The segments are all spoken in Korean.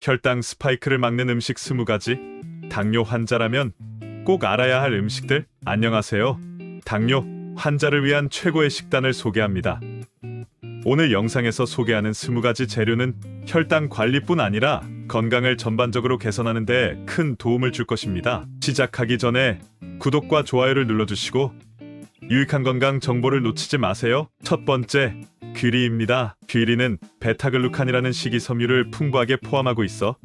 혈당 스파이크를 막는 음식 20가지. 당뇨 환자라면 꼭 알아야 할 음식들. 안녕하세요. 당뇨 환자를 위한 최고의 식단을 소개합니다. 오늘 영상에서 소개하는 20가지 재료는 혈당 관리뿐 아니라 건강을 전반적으로 개선하는 데 큰 도움을 줄 것입니다. 시작하기 전에 구독과 좋아요를 눌러주시고 유익한 건강 정보를 놓치지 마세요. 첫 번째, 귀리입니다. 귀리는 베타글루칸이라는 식이섬유를 풍부하게 포함하고 있어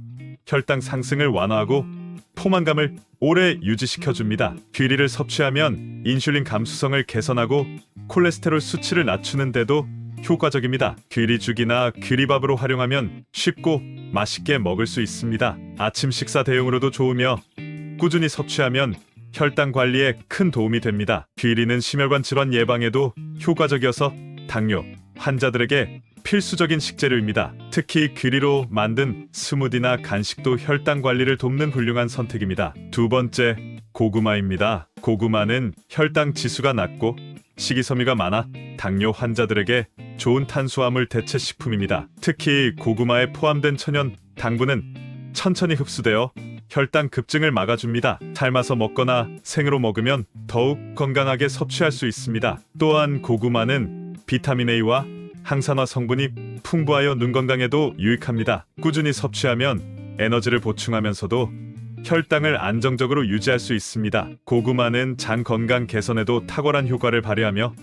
혈당 상승을 완화하고 포만감을 오래 유지시켜줍니다. 귀리를 섭취하면 인슐린 감수성을 개선하고 콜레스테롤 수치를 낮추는 데도 효과적입니다. 귀리죽이나 귀리밥으로 활용하면 쉽고 맛있게 먹을 수 있습니다. 아침 식사 대용으로도 좋으며 꾸준히 섭취하면 혈당 관리에 큰 도움이 됩니다. 귀리는 심혈관 질환 예방에도 효과적이어서 당뇨 환자들에게 필수적인 식재료입니다. 특히 귀리로 만든 스무디나 간식도 혈당 관리를 돕는 훌륭한 선택입니다. 두 번째, 고구마입니다. 고구마는 혈당 지수가 낮고 식이섬유가 많아 당뇨 환자들에게 좋은 탄수화물 대체 식품입니다. 특히 고구마에 포함된 천연 당분은 천천히 흡수되어 혈당 급증을 막아줍니다. 삶아서 먹거나 생으로 먹으면 더욱 건강하게 섭취할 수 있습니다. 또한 고구마는 비타민 A와 항산화 성분이 풍부하여 눈 건강에도 유익합니다. 꾸준히 섭취하면 에너지를 보충하면서도 혈당을 안정적으로 유지할 수 있습니다. 고구마는 장 건강 개선에도 탁월한 효과를 발휘하며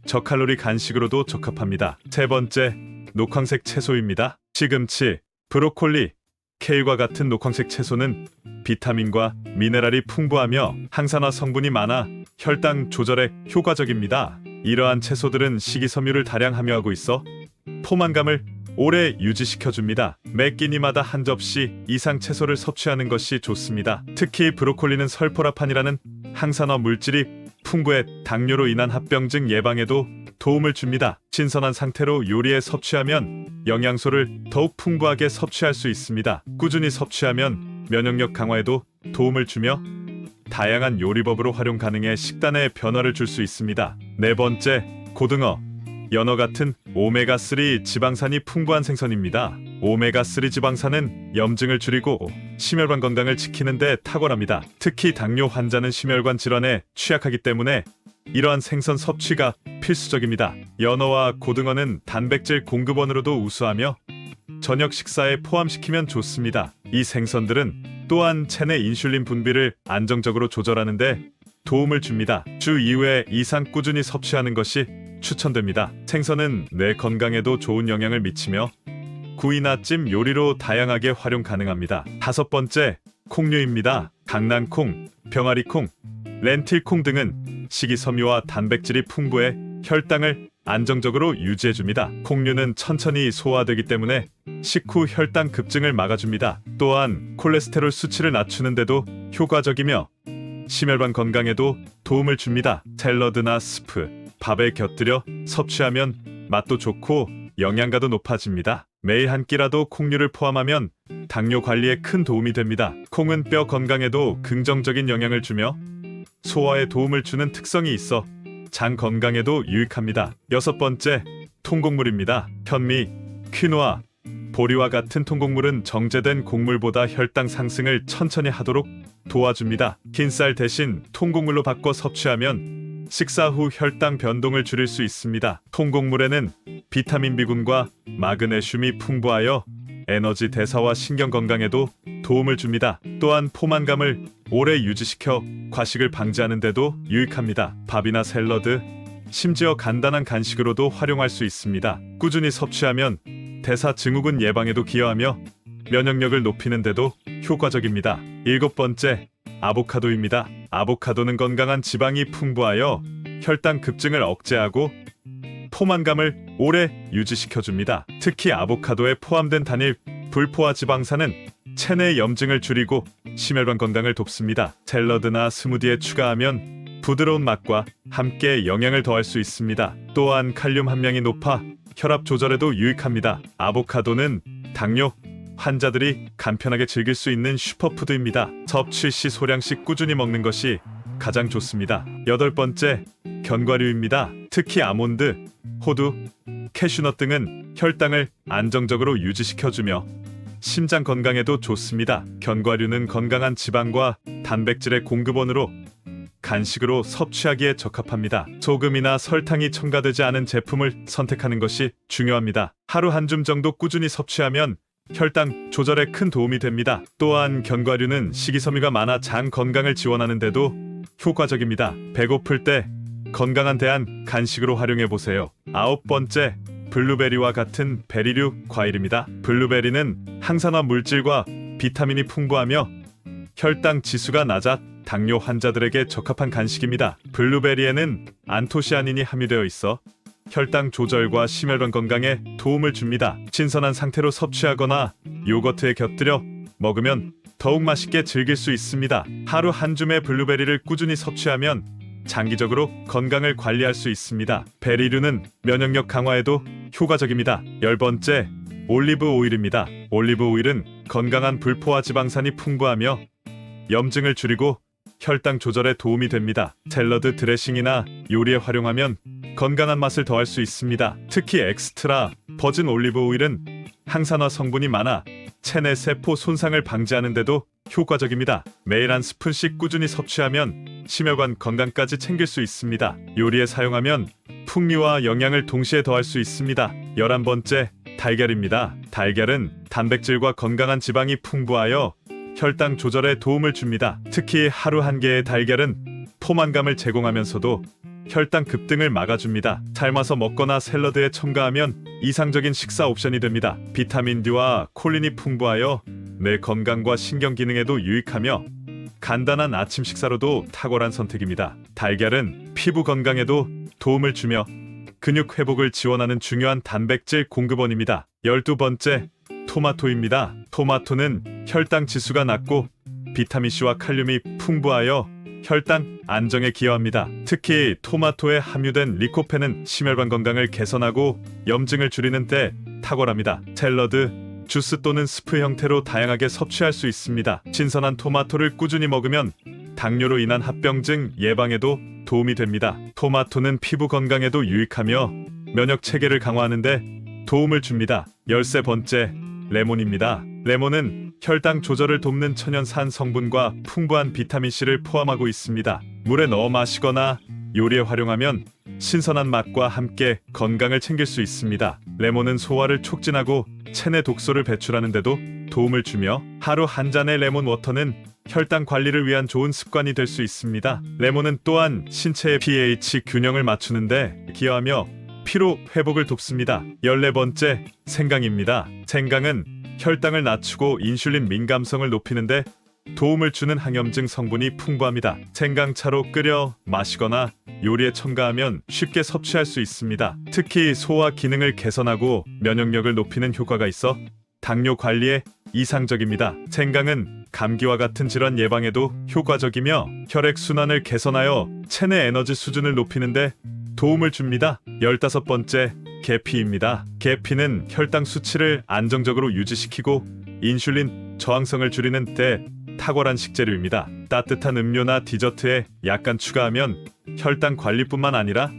저칼로리 간식으로도 적합합니다. 세 번째, 녹황색 채소입니다. 시금치, 브로콜리, 케일과 같은 녹황색 채소는 비타민과 미네랄이 풍부하며 항산화 성분이 많아 혈당 조절에 효과적입니다. 이러한 채소들은 식이섬유를 다량 함유하고 있어 포만감을 오래 유지시켜줍니다. 매 끼니마다 한 접시 이상 채소를 섭취하는 것이 좋습니다. 특히 브로콜리는 설포라판이라는 항산화 물질이 풍부해 당뇨로 인한 합병증 예방에도 도움을 줍니다. 신선한 상태로 요리에 섭취하면 영양소를 더욱 풍부하게 섭취할 수 있습니다. 꾸준히 섭취하면 면역력 강화에도 도움을 주며 다양한 요리법으로 활용 가능해 식단에 변화를 줄 수 있습니다. 네 번째, 고등어, 연어 같은 오메가3 지방산이 풍부한 생선입니다. 오메가3 지방산은 염증을 줄이고 심혈관 건강을 지키는 데 탁월합니다. 특히 당뇨 환자는 심혈관 질환에 취약하기 때문에 이러한 생선 섭취가 필수적입니다. 연어와 고등어는 단백질 공급원으로도 우수하며 저녁 식사에 포함시키면 좋습니다. 이 생선들은 또한 체내 인슐린 분비를 안정적으로 조절하는 데 도움을 줍니다. 주 2회 이상 꾸준히 섭취하는 것이 추천됩니다. 생선은 뇌 건강에도 좋은 영향을 미치며 구이나 찜 요리로 다양하게 활용 가능합니다. 다섯 번째, 콩류입니다. 강낭콩, 병아리콩, 렌틸콩 등은 식이섬유와 단백질이 풍부해 혈당을 안정적으로 유지해줍니다. 콩류는 천천히 소화되기 때문에 식후 혈당 급증을 막아줍니다. 또한 콜레스테롤 수치를 낮추는 데도 효과적이며 심혈관 건강에도 도움을 줍니다. 샐러드나 스프, 밥에 곁들여 섭취하면 맛도 좋고 영양가도 높아집니다. 매일 한 끼라도 콩류를 포함하면 당뇨 관리에 큰 도움이 됩니다. 콩은 뼈 건강에도 긍정적인 영향을 주며 소화에 도움을 주는 특성이 있어 장 건강에도 유익합니다. 여섯 번째, 통곡물입니다. 현미, 퀴노아, 보리와 같은 통곡물은 정제된 곡물보다 혈당 상승을 천천히 하도록 도와줍니다. 흰쌀 대신 통곡물로 바꿔 섭취하면 식사 후 혈당 변동을 줄일 수 있습니다. 통곡물에는 비타민 B군과 마그네슘이 풍부하여 에너지 대사와 신경 건강에도 도움을 줍니다. 또한 포만감을 오래 유지시켜 과식을 방지하는 데도 유익합니다. 밥이나 샐러드, 심지어 간단한 간식으로도 활용할 수 있습니다. 꾸준히 섭취하면 대사 증후군 예방에도 기여하며 면역력을 높이는 데도 효과적입니다. 일곱 번째, 아보카도입니다. 아보카도는 건강한 지방이 풍부하여 혈당 급증을 억제하고 포만감을 오래 유지시켜줍니다. 특히 아보카도에 포함된 단일 불포화 지방산은 체내 염증을 줄이고 심혈관 건강을 돕습니다. 샐러드나 스무디에 추가하면 부드러운 맛과 함께 영양을 더할 수 있습니다. 또한 칼륨 함량이 높아 혈압 조절에도 유익합니다. 아보카도는 당뇨 환자들이 간편하게 즐길 수 있는 슈퍼푸드입니다. 섭취 시 소량씩 꾸준히 먹는 것이 가장 좋습니다. 여덟 번째, 견과류입니다. 특히 아몬드, 호두, 캐슈넛 등은 혈당을 안정적으로 유지시켜주며 심장 건강에도 좋습니다. 견과류는 건강한 지방과 단백질의 공급원으로 간식으로 섭취하기에 적합합니다. 소금이나 설탕이 첨가되지 않은 제품을 선택하는 것이 중요합니다. 하루 한 줌 정도 꾸준히 섭취하면 혈당 조절에 큰 도움이 됩니다. 또한 견과류는 식이섬유가 많아 장 건강을 지원하는 데도 효과적입니다. 배고플 때 건강한 대안 간식으로 활용해 보세요. 9번째, 블루베리와 같은 베리류 과일입니다. 블루베리는 항산화 물질과 비타민이 풍부하며 혈당 지수가 낮아 당뇨 환자들에게 적합한 간식입니다. 블루베리에는 안토시아닌이 함유되어 있어 혈당 조절과 심혈관 건강에 도움을 줍니다. 신선한 상태로 섭취하거나 요거트에 곁들여 먹으면 더욱 맛있게 즐길 수 있습니다. 하루 한 줌의 블루베리를 꾸준히 섭취하면 장기적으로 건강을 관리할 수 있습니다. 베리류는 면역력 강화에도 효과적입니다. 10번째, 올리브 오일입니다. 올리브 오일은 건강한 불포화 지방산이 풍부하며 염증을 줄이고 혈당 조절에 도움이 됩니다. 샐러드 드레싱이나 요리에 활용하면 건강한 맛을 더할 수 있습니다. 특히 엑스트라 버진 올리브 오일은 항산화 성분이 많아 체내 세포 손상을 방지하는 데도 효과적입니다. 매일 한 스푼씩 꾸준히 섭취하면 심혈관 건강까지 챙길 수 있습니다. 요리에 사용하면 풍미와 영양을 동시에 더할 수 있습니다. 11번째, 달걀입니다. 달걀은 단백질과 건강한 지방이 풍부하여 혈당 조절에 도움을 줍니다. 특히 하루 한 개의 달걀은 포만감을 제공하면서도 혈당 급등을 막아줍니다. 삶아서 먹거나 샐러드에 첨가하면 이상적인 식사 옵션이 됩니다. 비타민 D와 콜린이 풍부하여 뇌 건강과 신경 기능에도 유익하며 간단한 아침 식사로도 탁월한 선택입니다. 달걀은 피부 건강에도 도움을 주며 근육 회복을 지원하는 중요한 단백질 공급원입니다. 12번째, 토마토입니다. 토마토는 혈당 지수가 낮고 비타민C와 칼륨이 풍부하여 혈당 안정에 기여합니다. 특히 토마토에 함유된 리코펜은 심혈관 건강을 개선하고 염증을 줄이는 데 탁월합니다. 샐러드, 주스 또는 스프 형태로 다양하게 섭취할 수 있습니다. 신선한 토마토를 꾸준히 먹으면 당뇨로 인한 합병증 예방에도 도움이 됩니다. 토마토는 피부 건강에도 유익하며 면역 체계를 강화하는 데 도움을 줍니다. 13번째, 레몬입니다. 레몬은 혈당 조절을 돕는 천연산 성분과 풍부한 비타민C를 포함하고 있습니다. 물에 넣어 마시거나 요리에 활용하면 신선한 맛과 함께 건강을 챙길 수 있습니다. 레몬은 소화를 촉진하고 체내 독소를 배출하는 데도 도움을 주며 하루 한 잔의 레몬 워터는 혈당 관리를 위한 좋은 습관이 될 수 있습니다. 레몬은 또한 신체의 pH 균형을 맞추는데 기여하며 피로 회복을 돕습니다. 14번째, 생강입니다. 생강은 혈당을 낮추고 인슐린 민감성을 높이는데 도움을 주는 항염증 성분이 풍부합니다. 생강차로 끓여 마시거나 요리에 첨가하면 쉽게 섭취할 수 있습니다. 특히 소화 기능을 개선하고 면역력을 높이는 효과가 있어 당뇨 관리에 이상적입니다. 생강은 감기와 같은 질환 예방에도 효과적이며 혈액순환을 개선하여 체내 에너지 수준을 높이는데 도움을 줍니다. 15번째, 계피입니다. 계피는 혈당 수치를 안정적으로 유지시키고 인슐린 저항성을 줄이는 데 탁월한 식재료입니다. 따뜻한 음료나 디저트에 약간 추가하면 혈당 관리뿐만 아니라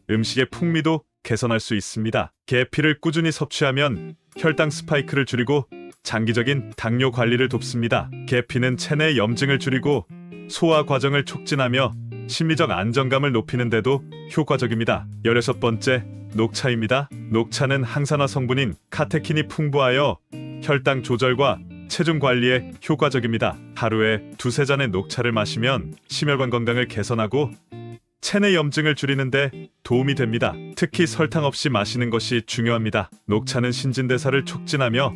음식의 풍미도 개선할 수 있습니다. 계피를 꾸준히 섭취하면 혈당 스파이크를 줄이고 장기적인 당뇨 관리를 돕습니다. 계피는 체내 염증을 줄이고 소화 과정을 촉진하며 심리적 안정감을 높이는 데도 효과적입니다. 16번째, 녹차입니다. 녹차는 항산화 성분인 카테킨이 풍부하여 혈당 조절과 체중 관리에 효과적입니다. 하루에 두세 잔의 녹차를 마시면 심혈관 건강을 개선하고 체내 염증을 줄이는데 도움이 됩니다. 특히 설탕 없이 마시는 것이 중요합니다. 녹차는 신진대사를 촉진하며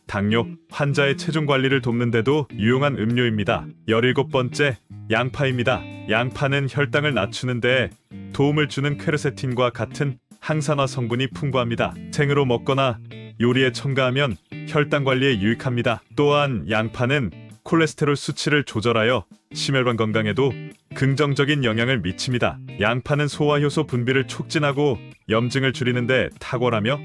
당뇨 환자의 체중 관리를 돕는 데도 유용한 음료입니다. 17번째, 양파입니다. 양파는 혈당을 낮추는 데 도움을 주는 퀘르세틴과 같은 항산화 성분이 풍부합니다. 생으로 먹거나 요리에 첨가하면 혈당 관리에 유익합니다. 또한 양파는 콜레스테롤 수치를 조절하여 심혈관 건강에도 긍정적인 영향을 미칩니다. 양파는 소화효소 분비를 촉진하고 염증을 줄이는 데 탁월하며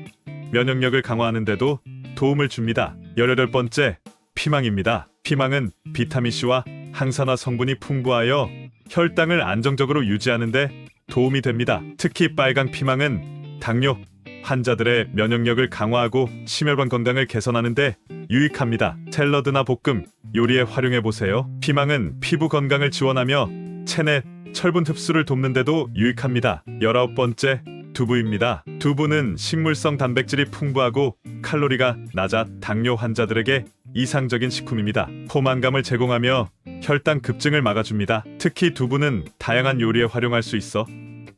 면역력을 강화하는 데도 도움을 줍니다. 18번째, 피망입니다. 피망은 비타민C와 항산화 성분이 풍부하여 혈당을 안정적으로 유지하는 데 도움이 됩니다. 특히 빨강 피망은 당뇨, 환자들의 면역력을 강화하고 심혈관 건강을 개선하는 데 유익합니다. 샐러드나 볶음, 요리에 활용해 보세요. 피망은 피부 건강을 지원하며 체내 철분 흡수를 돕는 데도 유익합니다. 19번째, 두부입니다. 두부는 식물성 단백질이 풍부하고 칼로리가 낮아 당뇨 환자들에게 이상적인 식품입니다. 포만감을 제공하며 혈당 급증을 막아줍니다. 특히 두부는 다양한 요리에 활용할 수 있어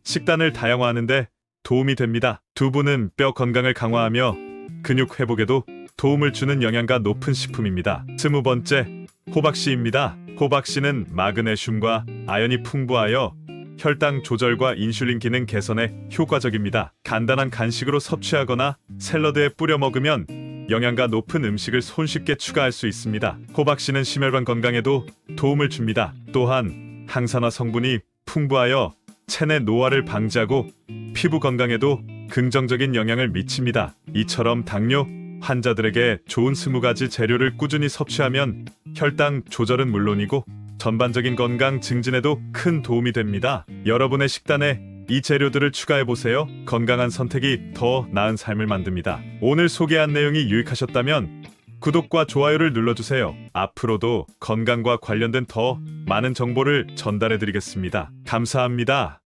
식단을 다양화하는 데 도움이 됩니다. 두부는 뼈 건강을 강화하며 근육 회복에도 도움을 주는 영양가 높은 식품입니다. 20번째, 호박씨입니다. 호박씨는 마그네슘과 아연이 풍부하여 혈당 조절과 인슐린 기능 개선에 효과적입니다. 간단한 간식으로 섭취하거나 샐러드에 뿌려 먹으면 영양가 높은 음식을 손쉽게 추가할 수 있습니다. 호박씨는 심혈관 건강에도 도움을 줍니다. 또한 항산화 성분이 풍부하여 체내 노화를 방지하고 피부 건강에도 긍정적인 영향을 미칩니다. 이처럼 당뇨 환자들에게 좋은 20가지 재료를 꾸준히 섭취하면 혈당 조절은 물론이고 전반적인 건강 증진에도 큰 도움이 됩니다. 여러분의 식단에 이 재료들을 추가해보세요. 건강한 선택이 더 나은 삶을 만듭니다. 오늘 소개한 내용이 유익하셨다면 구독과 좋아요를 눌러주세요. 앞으로도 건강과 관련된 더 많은 정보를 전달해드리겠습니다. 감사합니다.